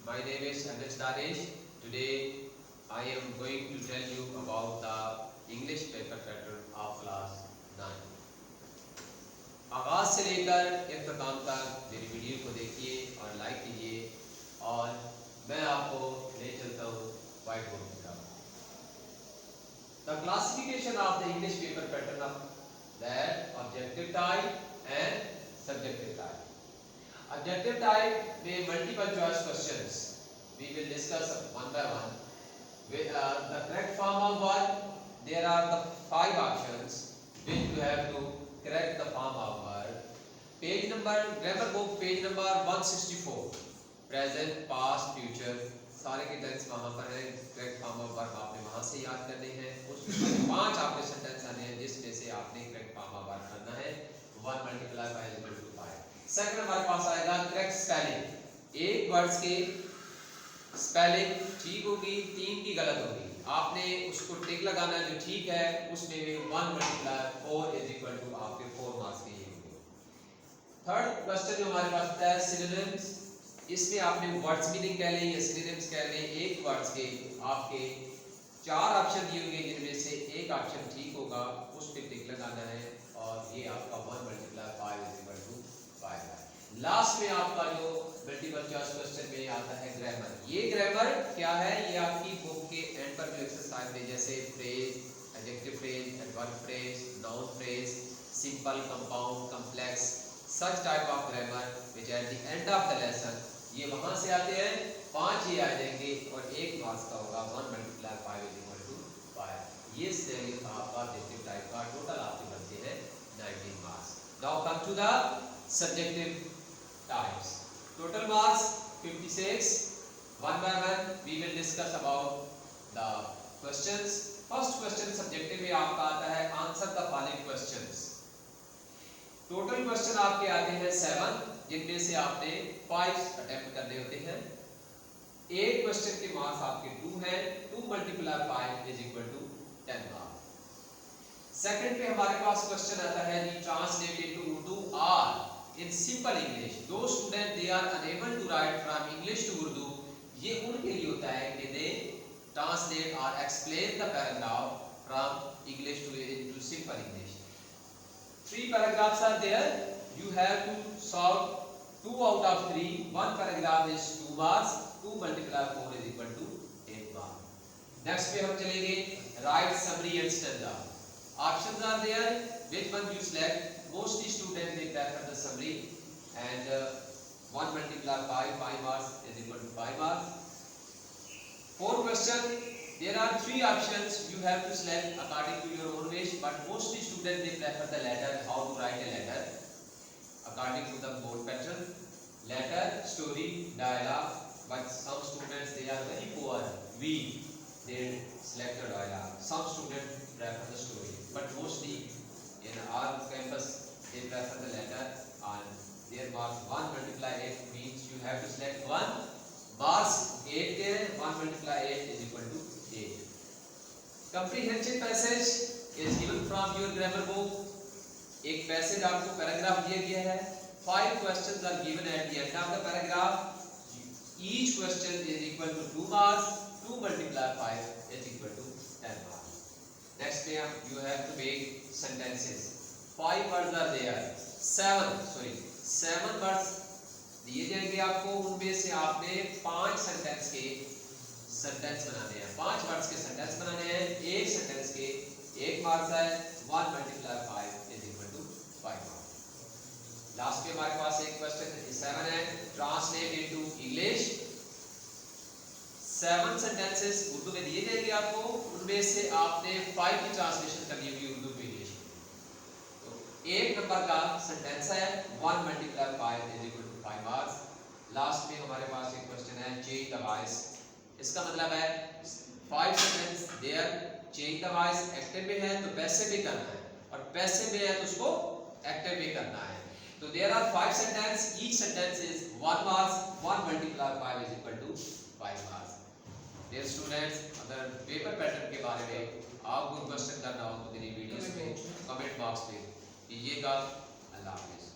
My name is Anuj Danesh. Today I am going to tell you about the English paper pattern of class 9. आगाज से लेकर इख्तिताम तक मेरी video को देखिए और लाइक कीजिए और मैं आपको ले चलता हूँ व्हाइट बोर्ड की तरफ। The classification of the English paper pattern of that objective type and subjective type. Objective type में multiple choice questions we will discuss one by one. With the correct form of word, there are the 5 options which you have to correct the form of word. Page number grammar book page number 164. Present, past, future सारे के tense वहाँ पर है। Correct form of verb आपने वहाँ से याद करने हैं। उसमें 5 आपके सेंटेंस आने हैं जिसमें से आपने करेक्ट फॉर्म ऑफ वर्ब करना है 1 मल्टीप्लाई बाय 5। सेकंड हमारे पास आएगा करेक्ट स्पेलिंग। एक वर्ड्स के स्पेलिंग ठीक होगी, 3 की गलत होगी। आपने उसको टिक लगाना जो ठीक है उसमें 1 मल्टीप्लाई 4 इज इक्वल टू आपके 4 मार्क्स के ये होंगे। थर्ड क्वेश्चन जो हमारे पास है सिनोनिम्स। इसमें आपने वर्ड्स मीनिंग कह लें या सिनोनिम्स कह लें। एक वर्ड्स के आपके 4 ऑप्शन दिए होंगे जिनमें से एक ऑप्शन ठीक होगा, उस पे टिक लगाना है और ये आपका 1 मल्टीप्लाई 5 इज इक्वल टू 5 है। लास्ट में आपका जो मल्टीपल चॉइस क्वेश्चन में आता है ग्रामर। ये ग्रामर क्या है? ये आपकी बुक के एंड पर जो एक्सरसाइज में जैसे phrase, adjective phrase, adverb phrase, noun phrase, simple, compound, complex, such type of grammar which at the end of the lesson ये वहां से आते हैं। 5 ये आ जाएंगे और 1 मार्क्स का होगा 1 मल्टीप्लाई 5 इज इक्वल टू 5। ये स्पेलिंग का आपका ऑब्जेक्टिव टाइप का टोटल आपके बनते हैं 19 marks. Now come to the subjective types. Total marks 56। One by one we will discuss about the questions. First question subjective में आपका आता है answer the following questions. Total question आपके आते हैं 7 जिनमें से आपने 5 अटेम्प्ट करने होते हैं। एक क्वेश्चन के मार्क्स आपके 2 हैं। 2 multiply 5 is equal to 10 marks. Second पे हमारे पास क्वेश्चन आता है the translate into Urdu or in simple English. Those students they are unable to write from English to Urdu. ये उनके लिए होता है कि they translate or explain the paragraph from English to into simple English. 3 paragraphs are there. You have to solve 2 out of 3. One paragraph is 2 marks. 2 multiply 4 is equal to 8 marks. Next पे हम चलेंगे write summary and stanza. Options are there. Which one you select? Mostly students they prefer the summary and 1 multiply 5 marks is equal to 5 marks. Fourth question, there are 3 options you have to select according to your own wish, but mostly students they prefer the letter, how to write a letter according to the board pattern. Letter, story, dialogue, but some students they are very poor, weak, they select the dialogue. Some students prefer the story, but mostly in our campus they prefer the letter and their marks 1 multiply 8 means you have to select 1 marks 8 there 1 multiply 8 is equal to 8. Comprehension passage is given from your grammar book. एक passage आपको paragraph दिया गया है। 5 questions are given at the end of the paragraph. Each question is equal to 2 marks. 2 multiply 5 is equal to 10 marks. Next पे you have to make sentences. 5 words are there. 7 words दिए जाएंगे आपको। उनमें से आपने 5 सेंटेंस के sentence बनाने हैं। 5 वर्ड्स के सेंटेंस बनाने हैं। एक सेंटेंस के 1 मार्क्स है। 1 multiply 5 is equal to 5 marks. Last पे हमारे पास एक क्वेश्चन 7 है translate into English. 7 sentences Urdu में दिए जाएंगे आपको। उनमें से आपने 5 की ट्रांसलेशन करनी होगी उर्दू टू इंग्लिश। तो 1 नंबर का सेंटेंस है 1 multiply 5 is equal to 5 marks. Last में हमारे पास एक क्वेश्चन है चेंज द वॉइस। इसका मतलब है 5 sentence there change the voice active में है तो पैसिव भी करना है और पैसिव में है तो उसको एक्टिव भी करना है। तो there are 5 sentence. Each sentence is 1 marks. 1 multiply 5 is equal to 5 marks. Dear students, अगर पेपर पैटर्न के बारे में आपको क्वेश्चन करना हो तो मेरी वीडियोस में कमेंट बॉक्स में कीजिएगा। अल्लाह हाफिज़।